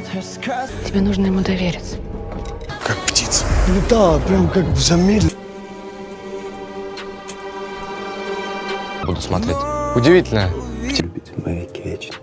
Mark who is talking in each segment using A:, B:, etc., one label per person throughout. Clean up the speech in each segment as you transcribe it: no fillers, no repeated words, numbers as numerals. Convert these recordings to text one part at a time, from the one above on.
A: Тебе нужно ему довериться.
B: Как птица.
C: Летала прям как в замедле.
B: Буду смотреть. Удивительно.
C: Любите маяки вечно.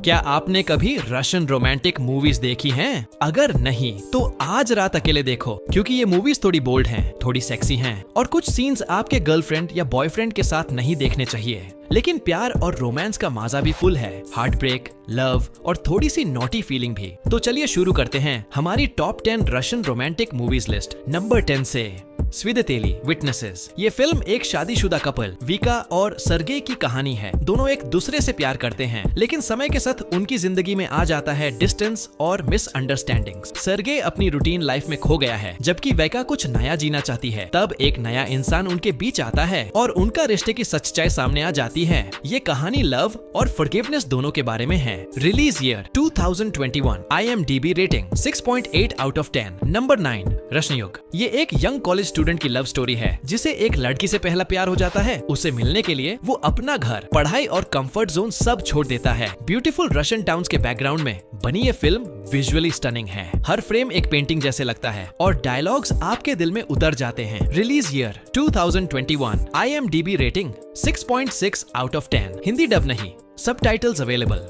D: क्या आपने कभी रशियन रोमांटिक मूवीज देखी हैं? अगर नहीं तो आज रात अकेले देखो, क्योंकि ये मूवीज थोड़ी बोल्ड हैं, थोड़ी सेक्सी हैं और कुछ सीन्स आपके गर्लफ्रेंड या बॉयफ्रेंड के साथ नहीं देखने चाहिए। लेकिन प्यार और रोमांस का मजा भी फुल है, हार्ट ब्रेक, लव और थोड़ी सी नॉटी फीलिंग भी। तो चलिए शुरू करते हैं हमारी top 10 Russian romantic movies list. Number 10 से स्विदेतेली विटनेसेस। ये फिल्म एक शादीशुदा कपल विका और सर्गेई की कहानी है। दोनों एक दूसरे से प्यार करते हैं, लेकिन समय के साथ उनकी जिंदगी में आ जाता है डिस्टेंस और मिसअंडरस्टैंडिंग्स। सर्गेई अपनी रूटीन लाइफ में खो गया है, जबकि विका कुछ नया जीना चाहती है। तब एक नया इंसान उनके बीच आता है और उनका रिश्ते की सच्चाई सामने आ जाती है। ये कहानी लव और फॉरगिवनेस दोनों के बारे में है। Release year 2021, IMDb rating 6.8 out of 10। Number 9 रश्नयुग। ये एक यंग कॉलेज स्टूडेंट की लव स्टोरी है, जिसे एक लड़की से पहला प्यार हो जाता है। उसे मिलने के लिए वो अपना घर, पढ़ाई और कंफर्ट जोन सब छोड़ देता है। ब्यूटीफुल रशियन टाउन्स के बैकग्राउंड में बनी ये फिल्म विजुअली स्टनिंग है। हर फ्रेम एक पेंटिंग जैसे लगता है और डायलॉग्स आपके दिल में उतर जाते हैं। Release year 2021, IMDb rating 6.6 out of 10। Hindi dub नहीं, subtitles available.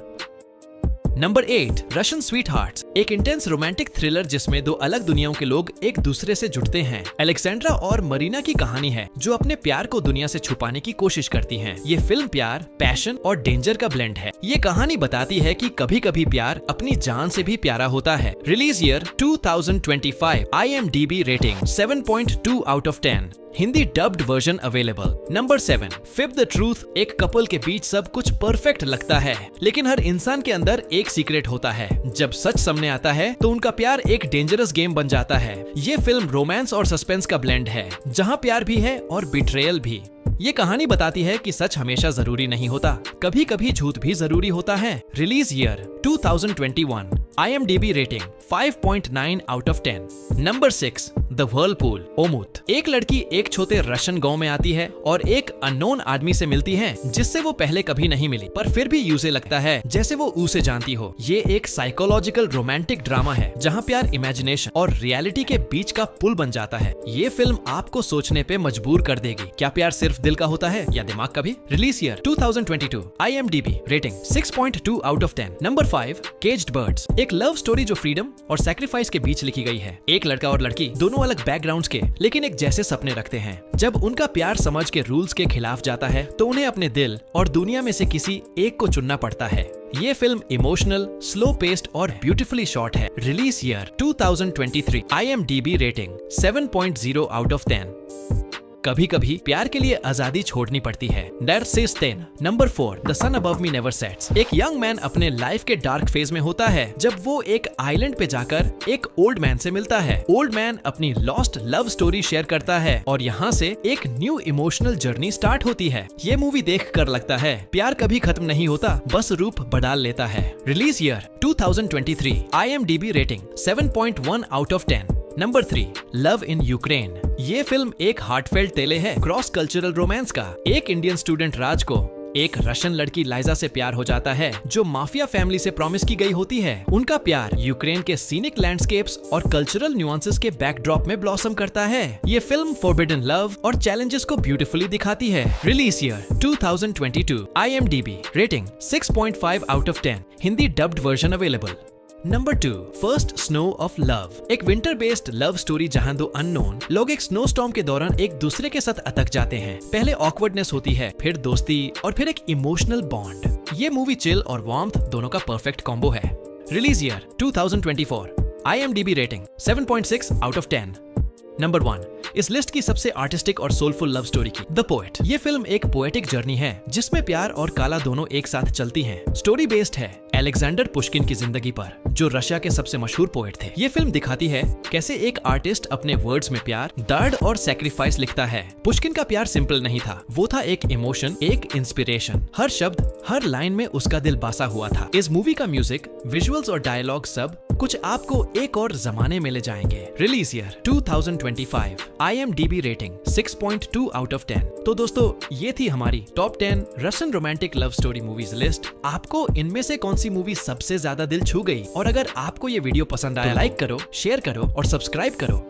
D: Number 8 Russian sweethearts. एक इंटेंस रोमांटिक थ्रिलर जिसमें दो अलग दुनियाओं के लोग एक दूसरे से जुड़ते हैं। अलेक्जेंड्रा और मरीना की कहानी है, जो अपने प्यार को दुनिया से छुपाने की कोशिश करती हैं। ये फिल्म प्यार, पैशन और डेंजर का ब्लेंड है। ये कहानी बताती है कि कभी कभी प्यार अपनी जान से भी प्यारा होता है। Release year 2025, IMDb rating 7.2 out of 10। Hindi dubbed version available. Number 7 fifth the truth. एक कपल के बीच सब कुछ परफेक्ट लगता है, लेकिन हर इंसान के अंदर एक सीक्रेट होता है। जब सच सामने आता है तो उनका प्यार एक डेंजरस गेम बन जाता है। ये फिल्म रोमांस और सस्पेंस का ब्लेंड है, जहां प्यार भी है और बिट्रेयल भी। ये कहानी बताती है कि सच हमेशा जरूरी नहीं होता, कभी कभी झूठ भी जरूरी होता है। Release year 2021, IMDb rating 5.9 out of 10। Number 6 the whirlpool Omut. एक लड़की एक छोटे रशियन गांव में आती है और एक अननोन आदमी से मिलती है, जिससे वो पहले कभी नहीं मिली, पर फिर भी यूं से लगता है जैसे वो उसे जानती हो। ये एक साइकोलॉजिकल रोमांटिक ड्रामा है, जहां प्यार इमेजिनेशन और रियलिटी के बीच का पुल बन जाता है। ये फिल्म आपको सोचने पे मजबूर कर देगी, क्या प्यार सिर्फ दिल का होता है या दिमाग का भी? Release year 2022, IMDb rating 6.2 out of 10। Number 5 caged birds. एक लव स्टोरी जो फ्रीडम और सैक्रिफाइस के बीच लिखी गई है। एक लड़का और लड़की दोनों अलग बैकग्राउंड्स के, लेकिन एक जैसे सपने रखते हैं। जब उनका प्यार समझ के रूल्स के खिलाफ जाता है, तो उन्हें अपने दिल और दुनिया में से किसी एक को चुनना पड़ता है। ये फिल्म इमोशनल, स्लो पेस्ड और ब्यूटीफुली शॉट है। Release year 2023, IMDb rating 7.0 out of 10। कभी कभी प्यार के लिए आजादी छोड़नी पड़ती है। नर्सिस्टेन। Number 4 the sun above me never sets. एक यंग मैन अपने लाइफ के डार्क फेज में होता है, जब वो एक आइलैंड पे जाकर एक ओल्ड मैन से मिलता है। ओल्ड मैन अपनी लॉस्ट लव स्टोरी शेयर करता है और यहाँ से एक न्यू इमोशनल जर्नी स्टार्ट होती है। ये मूवी देखकर लगता है प्यार कभी खत्म नहीं होता, बस रूप बदल लेता है। Release year 2023, IMDb rating 7.1 out of 10। Number 3 love in Ukraine. ये फिल्म एक हार्टफेल्ट टेले है क्रॉस कल्चरल रोमांस का। एक इंडियन स्टूडेंट राज को एक रशियन लड़की लाइजा से प्यार हो जाता है, जो माफिया फैमिली से प्रॉमिस की गई होती है। उनका प्यार यूक्रेन के सीनिक लैंडस्केप्स और कल्चरल न्यूएंसेस के बैकड्रॉप में ब्लॉसम करता है। ये फिल्म फॉरबिडन लव और चैलेंजेस को ब्यूटीफुली दिखाती है। Release year 2022, IMDb rating 6.5 out of 10। Hindi dubbed version available. Number 2 first snow of love. एक विंटर बेस्ड लव स्टोरी जहां दो अननोन लोग एक स्नो स्टॉर्म के दौरान एक दूसरे के साथ अटक जाते हैं। पहले ऑकवर्डनेस होती है, फिर दोस्ती और फिर एक इमोशनल बॉन्ड। ये मूवी चिल और वार्मथ दोनों का परफेक्ट कॉम्बो है। Release year 2024, IMDb rating 7.6 out of 10। Number 1 इस लिस्ट की सबसे आर्टिस्टिक और सोलफुल लव स्टोरी की द पोएट। ये फिल्म एक पोएटिक जर्नी है, जिसमें प्यार और काला दोनों एक साथ चलती हैं। स्टोरी बेस्ड है अलेक्जेंडर पुश्किन की जिंदगी पर, जो रशिया के सबसे मशहूर पोएट थे। ये फिल्म दिखाती है कैसे एक आर्टिस्ट अपने वर्ड्स में प्यार, दर्द और सैक्रिफाइस लिखता है। पुश्किन का प्यार सिंपल नहीं था, वो था एक इमोशन, एक इंस्पिरेशन। हर शब्द, हर लाइन में उसका दिल बसा हुआ था। इस मूवी का म्यूजिक, विजुअल्स और डायलॉग सब कुछ आपको एक और जमाने में ले जाएंगे। Release year 2025, IMDb rating 6.2 out of 10। तो दोस्तों ये थी हमारी top 10 Russian romantic love story movies list. आपको इनमें से कौन सी मूवी सबसे ज्यादा दिल छू गई? और अगर आपको ये वीडियो पसंद आया, लाइक करो, शेयर करो और सब्सक्राइब करो।